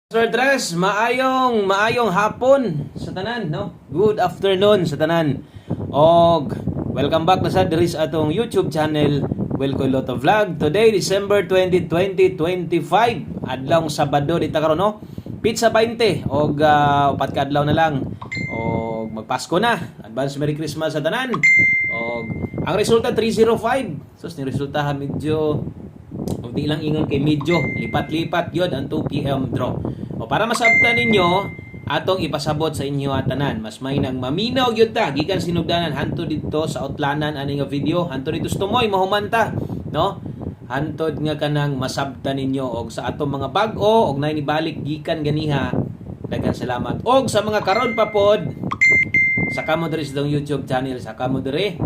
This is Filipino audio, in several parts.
Sir Tres, maayong hapon sa tanan, no? Good afternoon sa tanan. Og welcome back na sa diri sa atong YouTube channel, Wilcoy Lotto Vlog. Today, December 20, 2025, adlawng Sabado dita karon, no? Pizza 20 og upat ka adlaw na lang. Og magpasko na. Advance Merry Christmas sa tanan. Og ang resulta 305. Sus ni resulta medyo o di lang ingon kay medyo lipat-lipat yun ang 2 PM draw. O para masabtan ninyo atong ipasabot sa inyo atanan, mas may nang maminaw gyud ta gikan sinugdanan hanto dito sa outlanan ani nga video, hanto dito sa tumoy mahumanta, no? Hantod nga kanang masabtan ninyo og sa atong mga bag-o og nay nibalik gikan ganiha. Daghang salamat. Og sa mga karon pa pod sa kamo diri sa YouTube channel, sa kamo diri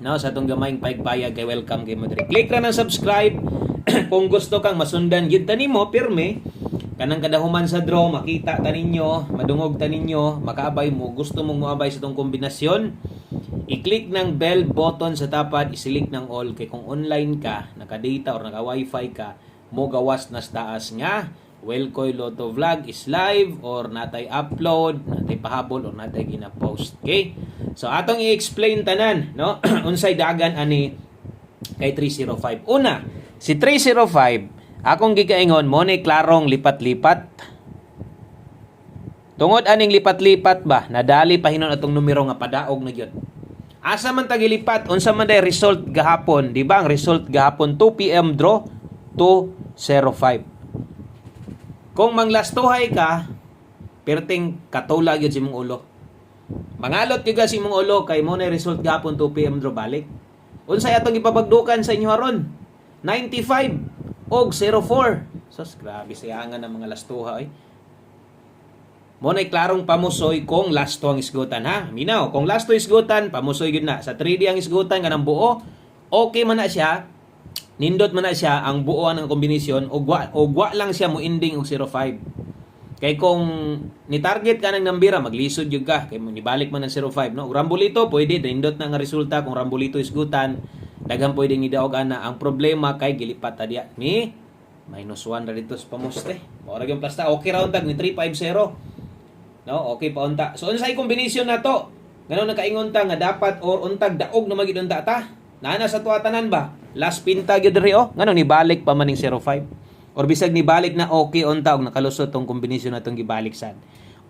no sa atong gamayng paigpayag kay welcome kay mo diri. Click ra ng subscribe kung gusto kang masundan gyud ta nimo pirme kanang kadahuman sa draw, makita ta ninyo, madungog ta ninyo, makaabay mo, gusto mong moabay sa itong kombinasyon, i-click ng bell button sa tapat, i-select ng all, kay kung online ka, naka-data or naka-wifi ka, mo gawas nas taas nga, Wilcoy Lotto Vlog is live, or natay upload, natay pahabol, or natay gina-post. Okay? So, atong i-explain tanan, no? Unsay dagan ani kay 305. Una, si 305, akong gikaingon mo ni klarong lipat-lipat. Tungod aning lipat-lipat ba, nadali pahinon atong numero nga padaog na gyud. Asa man tagilipat, unsa man day result gahapon, di ba? Ang result gahapon 2 PM draw 205. Kung manglastuhay ka, perting katula gyud si mong ulo. Mangalot gyud si mong ulo kay mo na result gahapon 2 PM draw balik. Unsay atong ipabagdukan sa inyo haron? 95 og 04. Sos, grabe sayangan ng mga lastuha eh. Mo na'y klarong pamusoy kung lasto ang isgutan, ha? Minaw, kung lasto isgutan, pamusoy yun na. Sa 3D ang isgutan, kanang buo, okay man na siya, nindot man na siya, ang buo ng kombinasyon, o gwa lang siya mo ending og 05. Kay kung ni-target ka ng nambira, maglisod yun ka. Kay nibalik man ng 05, no? Rambulito, pwede, nindot na nga resulta kung rambulito isgutan, daghang pwedeng idaog ana. Ang problema kay gilipat ta diya ni -1 ra dito sa pamuste. Mora gyud plasta okay ra untag ni 350. No, okay pa unta. So unsay kombinasyon nato? Ngano nakaingon ta nga dapat or untag daog na magid unta ta? Nana sa tuatanan ba? Last pinta gyud diri oh. Ngano ni balik pa maning 05? Or bisag ni balik na okay unta og nakalusot tong kombinasyon natong gibalik sad.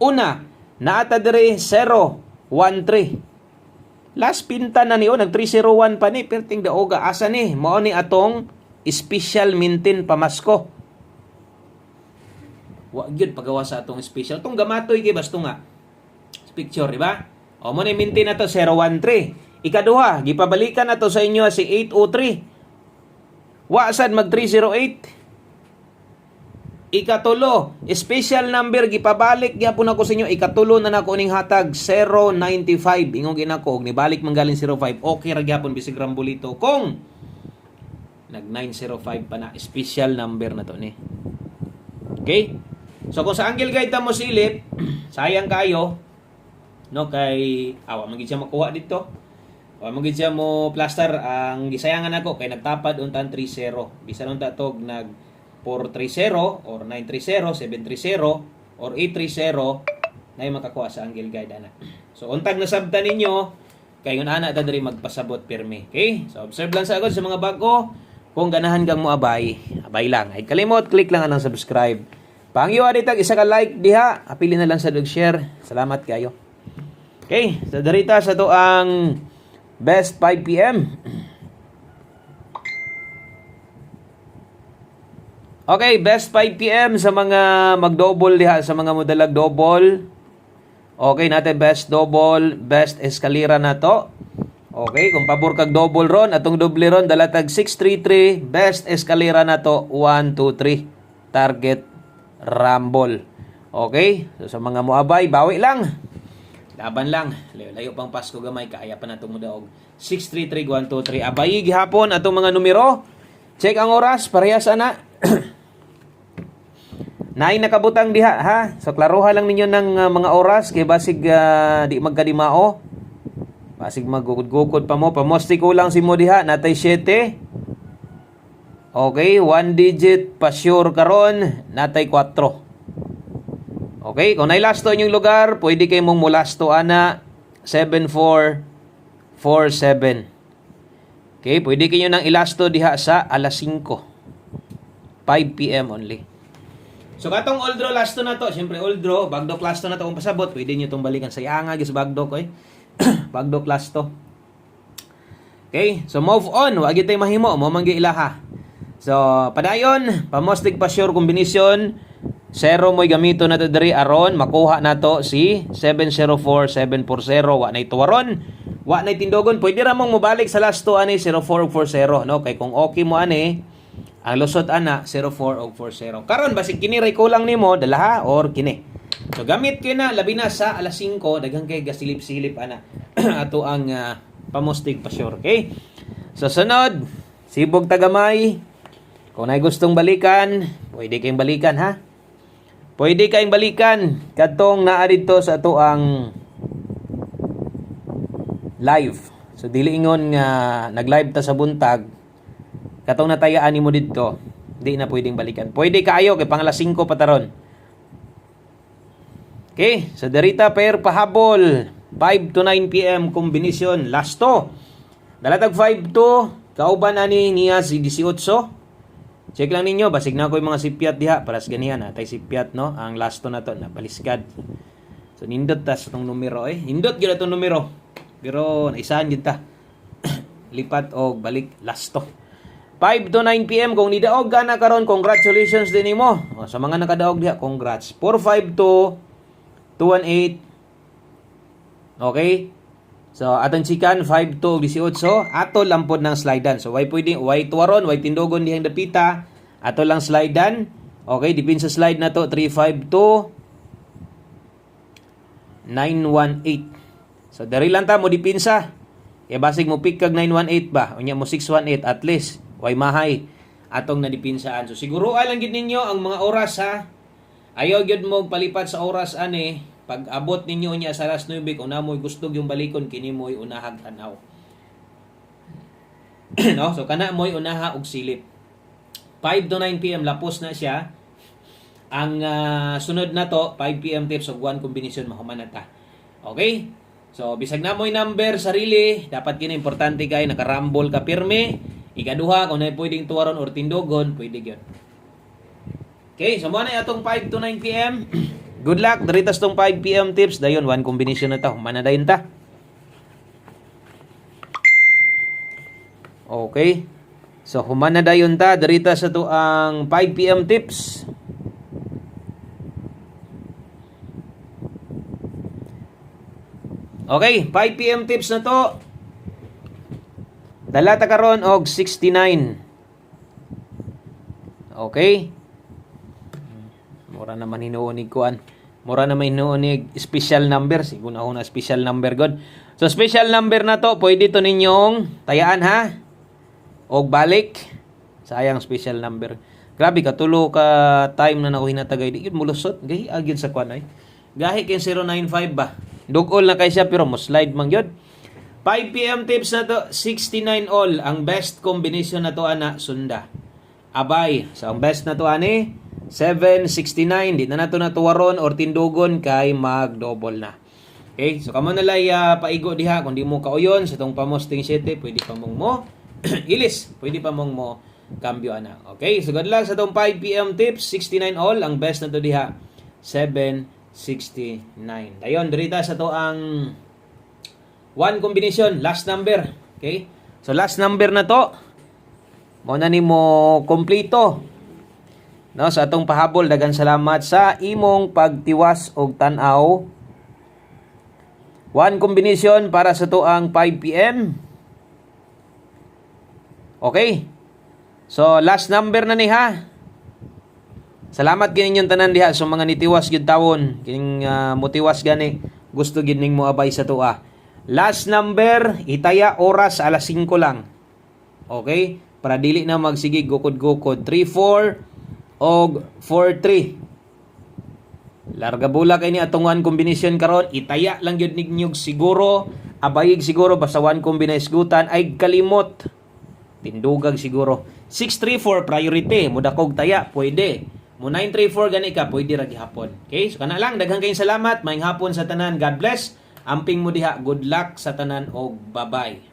Una, naata diri 013. Last pinta na niyo, nag-301 pa ni, perting daoga. Asa ni? Mao ni atong special mintin pamasko. Wa gyud pagawa sa atong special. Tong gamatoy kay basto nga. Picture, di ba? O mo ni mintin na to 013. Ikaduha, gipabalikan na to sa inyo si 803. Wa sad mag 308. Ikatulo, special number gipabalik gyapon ako sa inyo. Ikatulo na nako ning hatag 095. Ingong ginako og nibalik manggaling 05. Okay ra gyapon bisig rambulito kung nag 905 pa na special number na to ni. Okay? So kung sa angle guide ta mo silip, sayang kayo no kay awa man gid siya makuha dito. Awa man gid siya mo plaster ang gisayangan ako kay nagtapad untan 30. Bisan unta tog nag 430 or 930, 730 or 830 na yung makakuha sa angle guide ana. So untag nasabtan ninyo kay ngun ana ta diri magpasabot pirmi. Okay? So observe lang sa agad sa mga bago. Kung ganahan kang moabay, abay lang. Ay kalimot click lang anang subscribe. Pangyo aditag isa ka like diha, apili na lang sa share. Salamat kayo. Okay, so darita sa to ang best 5 PM. Okay, best 5 PM sa mga mag-double diha, sa mga modalag double. Okay, natin best double, best eskalera na to. Okay, kung pabor kag double ron, atong doble ron, dalatag 633, best eskalera na to, 1, 2, 3. Target, rumble. Okay, so sa mga moabay, bawi lang. Laban lang. Layo pang Pasko gamay, kaya pa na itong mudaog. 633, 1, 2, 3. Abayi gihapon atong mga numero. Check ang oras, parehas ana. Naay nakabutang diha ha. So klaruha lang ninyo ng mga oras kay basig di magkadimao. Basig magugod-gugod pa mo, pamosti ko lang si mo diha natay 7. Okay, 1 digit pa sure karon natay 4. Okay, kung nailasto inyong lugar, pwede kayo mong mulasto ana 7447. Okay, pwede kayo nang ilasto diha sa alas 5. 5 p.m. only. So katong old draw lasto na to, syempre old draw, bagdok lasto na to kung pasabot, pwede niyo tong balikan sa yanga gis bagdok eh. Bagdok lasto. Okay, so move on, wa gyud tay mahimo, mo man gyud ilaha. So padayon, pamostig pa sure combination, zero mo'y gamito na to diri aron makuha na to si 704740, wa nay tuwaron. Wa nay tindogon, pwede ra mong mobalik sa last 2 ani 0440 no, kay kung okay mo ani ang lusot ana 0440. Karon basig kini ray kulang nimo dalaha or kini. So gamit kay na labi na sa alas 5 daghang kay gasilip-silip ana ato ang pamostig pa sure, okay? So sunod, sibog tagamay. Kung nay gustong balikan, pwede kayong balikan ha. Pwede kayong balikan kadtong naa dito sa ato ang live. So dili ingon nga nag-live ta sa buntag katong natayaan nimo didto, di na pwedeng balikan. Pwede kaayo kay pang alas 5 pataron. Okay, so derita pair pahabol 5 to 9 PM combination lasto. Dalatag 5 to kauban ani niya si 18. Check lang ninyo basig na koy mga sipyat diha para sa ganihan atay sipyat no ang lasto na to na baliskad. So nindot ta sa tong numero nindot gyud atong numero. Pero naisahan gid ta. Lipat og balik lasto. 5 to 9 PM kung nidaog ka na karon, congratulations din nimo. Sa mga nakadaog diha, congrats. 452 218. Okay? So atong chikan 52 og 18, ato lampod ng slidean. So why pwedeng why tuwaron, why tindogon dihang dapita, ato lang slidean. Okay, dipin sa slide na to 352 918. So dari lang ta mo dipinsa. E basig mo pick kag 918 ba? Unya mo 618 at least. Way mahay atong nadipinsaan. So siguro lang gid ninyo ang mga oras ha. Ayaw gyud mo palipat sa oras ani. Pag abot ninyo niya sa alas 9 kung namoy gusto yung balikon kini mo'y unahag tanaw. No? So kana mo'y unaha og silip. 5 to 9 PM lapos na siya. Ang sunod na to 5 PM tips og one combination mahuman na ta. Okay? So, bisag na mo'y number, sarili, dapat kini importante kay nakarambol ka pirme. Ikaduha, kung na pwedeng tuwaron or tindogon, pwede yun. Okay, so muna atong 5 to 9 PM. Good luck, daritas tong 5 PM tips. Dayon, one combination na ta. Manadayon ta. Okay. So, humanadayon ta, daritas sa to ang 5 PM tips. Okay, 5 PM tips na to. Dala ta karon og 69. Okay? Mura naman hinuunig kuan. Mura naman hinuunig special number. Siguro ako na special number god. So special number na to, pwede to ninyong tayaan ha. Og balik. Sayang special number. Grabe ka tulo ka time na nakuha na tagay. Di yun mulusot. Gahi agin sa kuan ay. Gahi kin 095 ba. Dugol na kay siya pero mo slide man gyud. 5 PM tips na to, 69 all. Ang best combination na to ana sunda. Abay, so ang best na to ani 769. Di na nato natuwaron or tindugon kay mag-double na. Okay, so kamo nalay paigo diha kung di mo kauyon sa tong pamosting 7, pwede pa mong mo ilis, pwede pa mong mo cambio ana. Okay, so good luck sa tong 5 PM tips, 69 all. Ang best na to diha 769. Dayon dirita sa to ang one combination, last number. Okay? So last number na to. Mo na nimo kompleto. No, sa atong pahabol dagan salamat sa imong pagtiwas og tan-aw. One combination para sa to ang 5 PM. Okay? So last number na ni ha. Salamat kininyong tanan diha sa mga nitiwas gyud tawon, kining motiwas gani. Gusto gid ning mo abay sa tuwa. Last number, itaya oras alas 5 lang. Okay? Para dili na magsigig gukod-gukod. 34 og 43. Larga bula kay ni atong one combination karon, itaya lang gyud ninyog siguro, abayig siguro basta one combination gutan ay kalimot. Tindugag siguro. 634 priority, mudakog taya, pwede. mo 934 gani ka pwede ra gihapon. Okay? So kana lang, daghang kayong salamat. Maayong hapon sa tanan. God bless. Amping mo diha. Good luck sa tanan og bye-bye.